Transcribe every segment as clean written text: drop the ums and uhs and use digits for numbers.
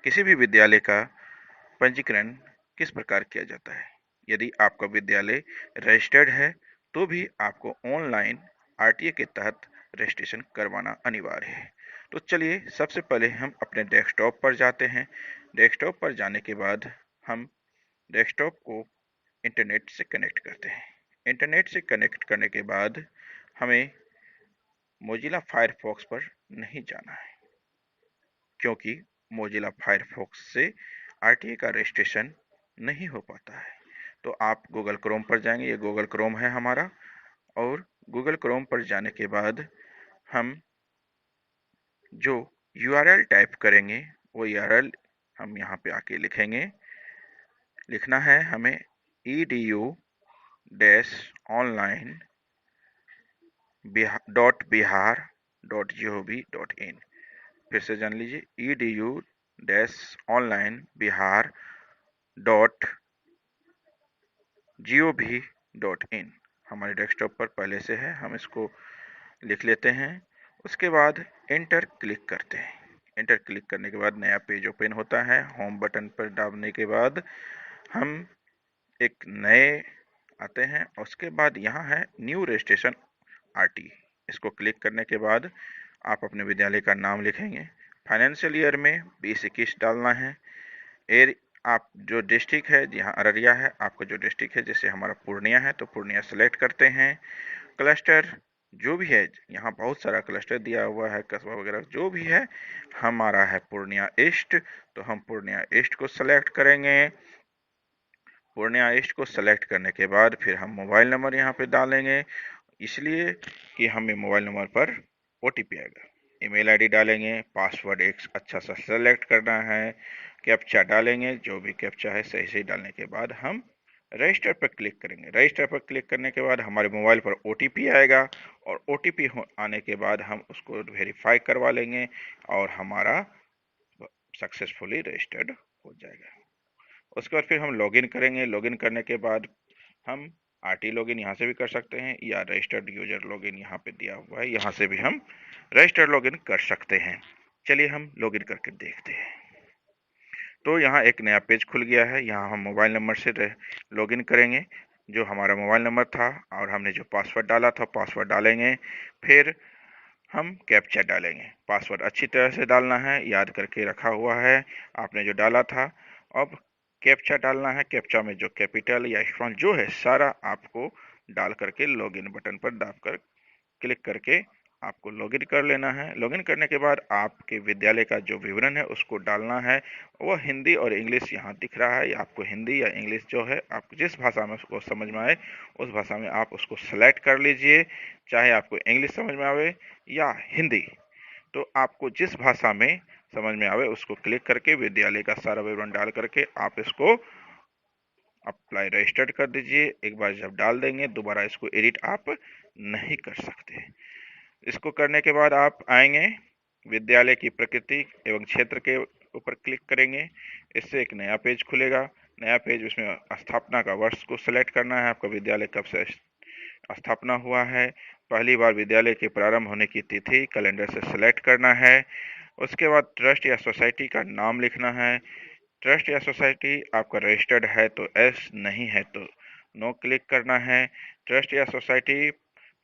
किसी भी विद्यालय का पंजीकरण किस प्रकार किया जाता है? यदि आपका विद्यालय रजिस्टर्ड है तो भी आपको ऑनलाइन आरटीए के तहत रजिस्ट्रेशन करवाना अनिवार्य है। तो चलिए सबसे पहले हम अपने डेस्कटॉप पर जाते हैं। डेस्कटॉप पर जाने के बाद हम डेस्कटॉप को इंटरनेट से कनेक्ट करते हैं। इंटरनेट से कनेक्ट करने के बाद हमें मोजिला फायरफॉक्स पर नहीं जाना है, क्योंकि मोजिला फायरफॉक्स से आरटीए का रजिस्ट्रेशन नहीं हो पाता है। तो आप गूगल क्रोम पर जाएंगे, ये गूगल क्रोम है हमारा, और गूगल क्रोम पर जाने के बाद हम जो यूआरएल टाइप करेंगे वो यूआरएल हम यहाँ पे आके लिखेंगे। लिखना है हमें edu-online .bihar.gov.in। फिर से जान लीजिए edu-online.bihar.gov.in। हमारे डेस्कटॉप पर पहले से है, हम इसको लिख लेते हैं। उसके बाद एंटर क्लिक करते हैं। एंटर क्लिक करने के बाद नया पेज ओपन होता है। होम बटन पर दाबने के बाद हम एक नए आते हैं। उसके बाद यहाँ है न्यू रजिस्ट्रेशन आरटी। इसको क्लिक करने के बाद आप अपने विद्यालय का नाम लिखेंगे। फाइनेंशियल ईयर में 2021 डालना है। एर आप जो डिस्ट्रिक्ट है, यहाँ अररिया है, आपका जो डिस्ट्रिक्ट है, जैसे हमारा पूर्णिया है तो पूर्णिया सेलेक्ट करते हैं। क्लस्टर जो भी है, यहाँ बहुत सारा क्लस्टर दिया हुआ है, कस्बा वगैरह जो भी है, हमारा है पूर्णिया ईस्ट, तो हम पूर्णिया ईस्ट को सेलेक्ट करेंगे। पूर्णिया ईस्ट को सेलेक्ट करने के बाद फिर हम मोबाइल नंबर यहाँ पे डालेंगे, इसलिए कि हमें मोबाइल नंबर पर ओटीपी आएगा। ईमेल आईडी डालेंगे। पासवर्ड एक अच्छा सा सेलेक्ट करना है। कैप्चा डालेंगे, जो भी कैप्चा है सही सही डालने के बाद हम रजिस्टर पर क्लिक करेंगे। रजिस्टर पर क्लिक करने के बाद हमारे मोबाइल पर ओटीपी आएगा, और ओटीपी आने के बाद हम उसको वेरीफाई करवा लेंगे और हमारा सक्सेसफुली रजिस्टर्ड हो जाएगा। उसके बाद फिर हम लॉगिन करेंगे। लॉगिन करने के बाद हम आरटी लॉगिन यहाँ से भी कर सकते हैं, या रजिस्टर्ड यूजर लॉगिन यहाँ पे दिया हुआ है, यहाँ से भी हम रजिस्टर्ड लॉगिन कर सकते हैं। चलिए हम लॉगिन करके देखते हैं। तो यहाँ एक नया पेज खुल गया है। यहाँ हम मोबाइल नंबर से लॉगिन करेंगे, जो हमारा मोबाइल नंबर था, और हमने जो पासवर्ड डाला था पासवर्ड डालेंगे। फिर हम कैप्चा डालेंगे। पासवर्ड अच्छी तरह से डालना है, याद करके रखा हुआ है आपने जो डाला था। अब कैप्चा डालना है। कैप्चा में जो कैपिटल या स्मॉल जो है सारा आपको डाल करके लॉगिन बटन पर दाबकर क्लिक करके आपको लॉगिन कर लेना है। लॉगिन करने के बाद आपके विद्यालय का जो विवरण है उसको डालना है। वह हिंदी और इंग्लिश यहाँ दिख रहा है। आपको हिंदी या इंग्लिश जो है, आप जिस भाषा में उसको समझ में आए उस भाषा में आप उसको सेलेक्ट कर लीजिए। चाहे आपको इंग्लिश समझ में आवे या हिंदी, तो आपको जिस भाषा में समझ में आवे उसको क्लिक करके विद्यालय का सारा विवरण डाल करके आप इसको अप्लाई रजिस्टर्ड कर दीजिए। एक बार जब डाल देंगे दोबारा इसको एडिट आप नहीं कर सकते। इसको करने के बाद आप आएंगे विद्यालय की प्रकृति एवं क्षेत्र के ऊपर क्लिक करेंगे। इससे एक नया पेज खुलेगा। नया पेज, उसमें स्थापना का वर्ष को सेलेक्ट करना है, आपका विद्यालय कब से स्थापना हुआ है। पहली बार विद्यालय के प्रारंभ होने की तिथि कैलेंडर से सेलेक्ट करना है। उसके बाद ट्रस्ट या सोसाइटी का नाम लिखना है। ट्रस्ट या सोसाइटी आपका रजिस्टर्ड है तो एस, नहीं है तो नो क्लिक करना है। ट्रस्ट या सोसाइटी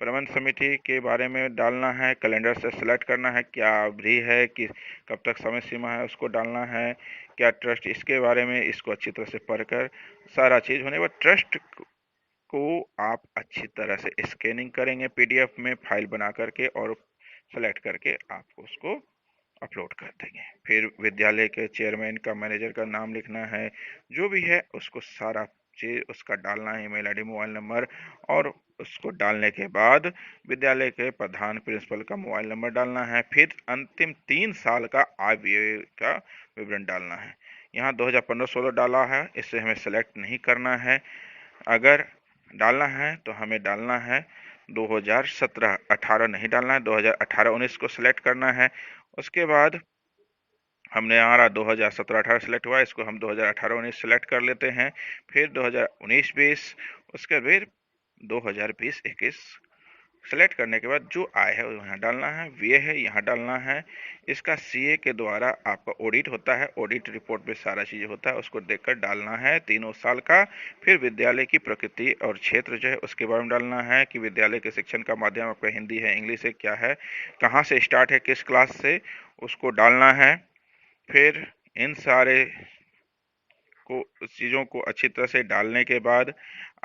प्रबंध समिति के बारे में डालना है। कैलेंडर से सेलेक्ट करना है, क्या अवधि है, कि कब तक समय सीमा है उसको डालना है। क्या ट्रस्ट, इसके बारे में इसको अच्छी तरह से पढ़कर सारा चीज़ होने के बाद ट्रस्ट को आप अच्छी तरह से स्कैनिंग करेंगे पीडीएफ में फाइल बना करके, और सेलेक्ट करके आप उसको अपलोड कर देंगे। फिर विद्यालय के चेयरमैन का, मैनेजर का नाम लिखना है, जो भी है उसको सारा चीज उसका डालना है, ईमेल आईडी, मोबाइल नंबर, और उसको डालने के बाद विद्यालय के प्रधान प्रिंसिपल का मोबाइल नंबर डालना है। फिर अंतिम 3 साल का आय व्यय का विवरण डालना है। यहाँ 2015-16 डाला है, इससे हमें सेलेक्ट नहीं करना है। अगर डालना है तो हमें डालना है 2017-18 नहीं डालना है, 2018-19 को सिलेक्ट करना है। उसके बाद हमने हमारा 2017-18 सेलेक्ट हुआ, इसको हम 2018-19 सेलेक्ट कर लेते हैं। फिर 2019-20, उसके फिर 2020-21 सेलेक्ट करने के बाद जो आय है वो यहाँ डालना है, व्यय है यहाँ डालना है। इसका सीए के द्वारा आपका ऑडिट होता है, ऑडिट रिपोर्ट में सारा चीज़ होता है, उसको देखकर डालना है तीनों साल का। फिर विद्यालय की प्रकृति और क्षेत्र जो है उसके बारे में डालना है कि विद्यालय के शिक्षण का माध्यम आपका हिंदी है, इंग्लिश है, क्या है, कहाँ से स्टार्ट है, किस क्लास से, उसको डालना है। फिर इन सारे चीज़ों को अच्छी तरह से डालने के बाद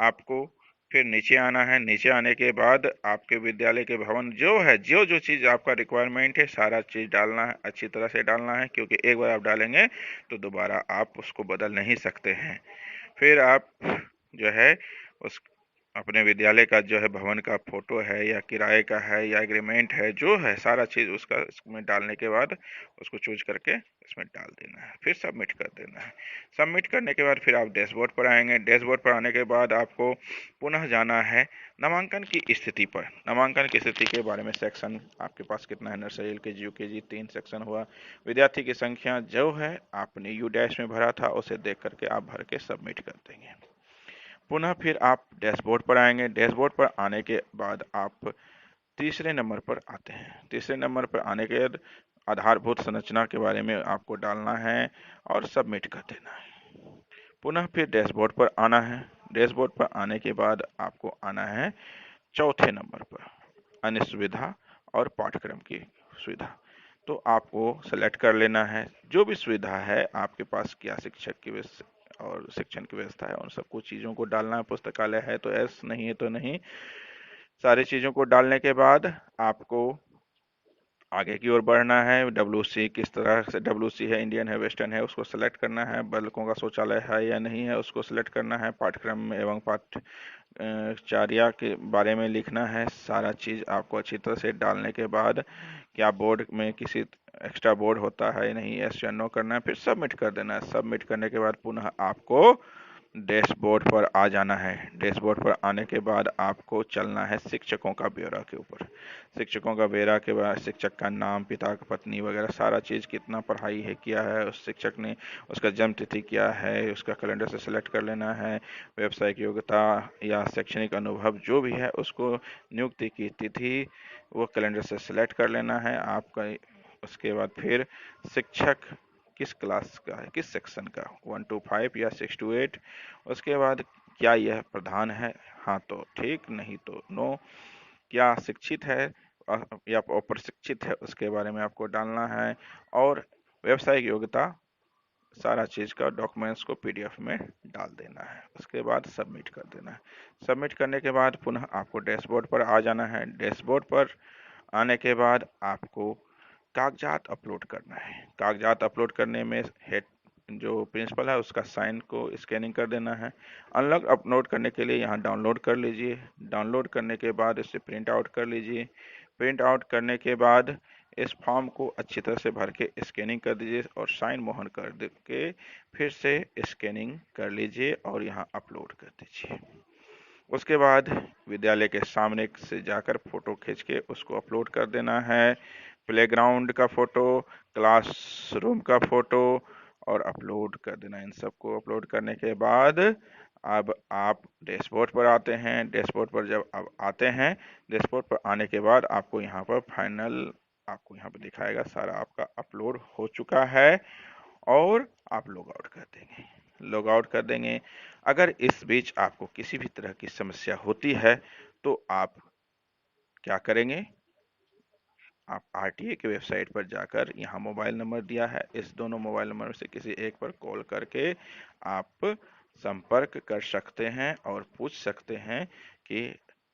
आपको फिर नीचे आना है। नीचे आने के बाद आपके विद्यालय के भवन जो है, जो जो चीज़ आपका रिक्वायरमेंट है सारा चीज़ डालना है, अच्छी तरह से डालना है, क्योंकि एक बार आप डालेंगे तो दोबारा आप उसको बदल नहीं सकते हैं। फिर आप जो है उस अपने विद्यालय का जो है भवन का फोटो है या किराए का है या एग्रीमेंट है, जो है सारा चीज़ उसका इसमें डालने के बाद उसको चूज करके इसमें डाल देना है, फिर सबमिट कर देना है। सबमिट करने के बाद फिर आप डैशबोर्ड पर आएंगे। डैशबोर्ड पर आने के बाद आपको पुनः जाना है नामांकन की स्थिति पर। नामांकन की स्थिति के बारे में सेक्शन आपके पास कितना है, नर्सरी एलकेजी यूकेजी 3 सेक्शन हुआ। विद्यार्थी की संख्या जो है आपने यू डैश में भरा था उसे देख करके आप भर के सबमिट कर देंगे। पुनः फिर आप डैशबोर्ड पर आएंगे। डैशबोर्ड पर आने के बाद आप तीसरे नंबर पर आते हैं। तीसरे नंबर पर आने के बाद आधारभूत संरचना के बारे में आपको डालना है और सबमिट कर देना है। पुनः फिर डैशबोर्ड पर आना है। डैशबोर्ड पर आने के बाद आपको आना है चौथे नंबर पर, अन्य सुविधा और पाठ्यक्रम की सुविधा। तो आपको सेलेक्ट कर लेना है जो भी सुविधा है आपके पास, क्या शिक्षक की और शिक्षण की व्यवस्था है, उन सब कुछ चीज़ों को डालना है। पुस्तकालय है तो एस, नहीं है तो नहीं। सारी चीज़ों को डालने के बाद आपको आगे की ओर बढ़ना है। WC किस तरह से WC है, इंडियन है, वेस्टर्न है, उसको सेलेक्ट करना है। बालकों का शौचालय है या नहीं है उसको सेलेक्ट करना है। पाठ्यक्रम एवं पाठ्यचर्या के बारे में लिखना है। सारा चीज़ आपको अच्छी तरह से डालने के बाद क्या बोर्ड में किसी एक्स्ट्रा बोर्ड होता है नहीं, यस या नो करना है, फिर सबमिट कर देना है। सबमिट करने के बाद पुनः आपको डैशबोर्ड पर आ जाना है। डैशबोर्ड पर आने के बाद आपको चलना है शिक्षकों का ब्यौरा के ऊपर। शिक्षकों का ब्यौरा के बाद शिक्षक का नाम, पिता का पत्नी वगैरह सारा चीज़, कितना पढ़ाई है किया है उस शिक्षक ने, उसका जन्म तिथि क्या है, उसका कैलेंडर से सिलेक्ट कर लेना है। व्यावसायिक योग्यता या शैक्षणिक अनुभव जो भी है उसको, नियुक्ति की तिथि वो कैलेंडर से सिलेक्ट कर लेना है आपका। उसके बाद फिर शिक्षक किस क्लास का है, किस सेक्शन का, 1 to 5 या 6 to 8। उसके बाद क्या यह प्रधान है, हाँ तो ठीक, नहीं तो नो। क्या शिक्षित है या अप्रशिक्षित है उसके बारे में आपको डालना है। और व्यावसायिक योग्यता सारा चीज़ का डॉक्यूमेंट्स को PDF में डाल देना है। उसके बाद सबमिट कर देना है। सबमिट करने के बाद पुनः आपको डैशबोर्ड पर आ जाना है। डैशबोर्ड पर आने के बाद आपको कागजात अपलोड करना है। कागजात अपलोड करने में हेड जो प्रिंसिपल है उसका साइन को स्कैनिंग कर देना है। अनलॉक अपलोड करने के लिए यहाँ डाउनलोड कर लीजिए। डाउनलोड करने के बाद इसे प्रिंट आउट कर लीजिए। प्रिंट आउट करने के बाद इस फॉर्म को अच्छी तरह से भर के स्कैनिंग कर दीजिए और साइन मोहर कर दे के फिर से स्कैनिंग कर लीजिए और यहाँ अपलोड कर दीजिए। उसके बाद विद्यालय के सामने से जाकर फोटो खींच के उसको अपलोड कर देना है। प्लेग्राउंड का फोटो, क्लासरूम का फोटो और अपलोड कर देना। इन सबको अपलोड करने के बाद अब आप डैशबोर्ड पर आते हैं। डैशबोर्ड पर जब आप आते हैं, डैशबोर्ड पर आने के बाद आपको यहाँ पर फाइनल, आपको यहाँ पर दिखाएगा सारा आपका अपलोड हो चुका है और आप लॉग आउट कर देंगे। लॉग आउट कर देंगे। अगर इस बीच आपको किसी भी तरह की समस्या होती है तो आप क्या करेंगे, आप RTA की वेबसाइट पर जाकर यहाँ मोबाइल नंबर दिया है, इस दोनों मोबाइल नंबर से किसी एक पर कॉल करके आप संपर्क कर सकते हैं और पूछ सकते हैं कि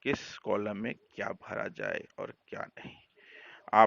किस कॉलम में क्या भरा जाए और क्या नहीं।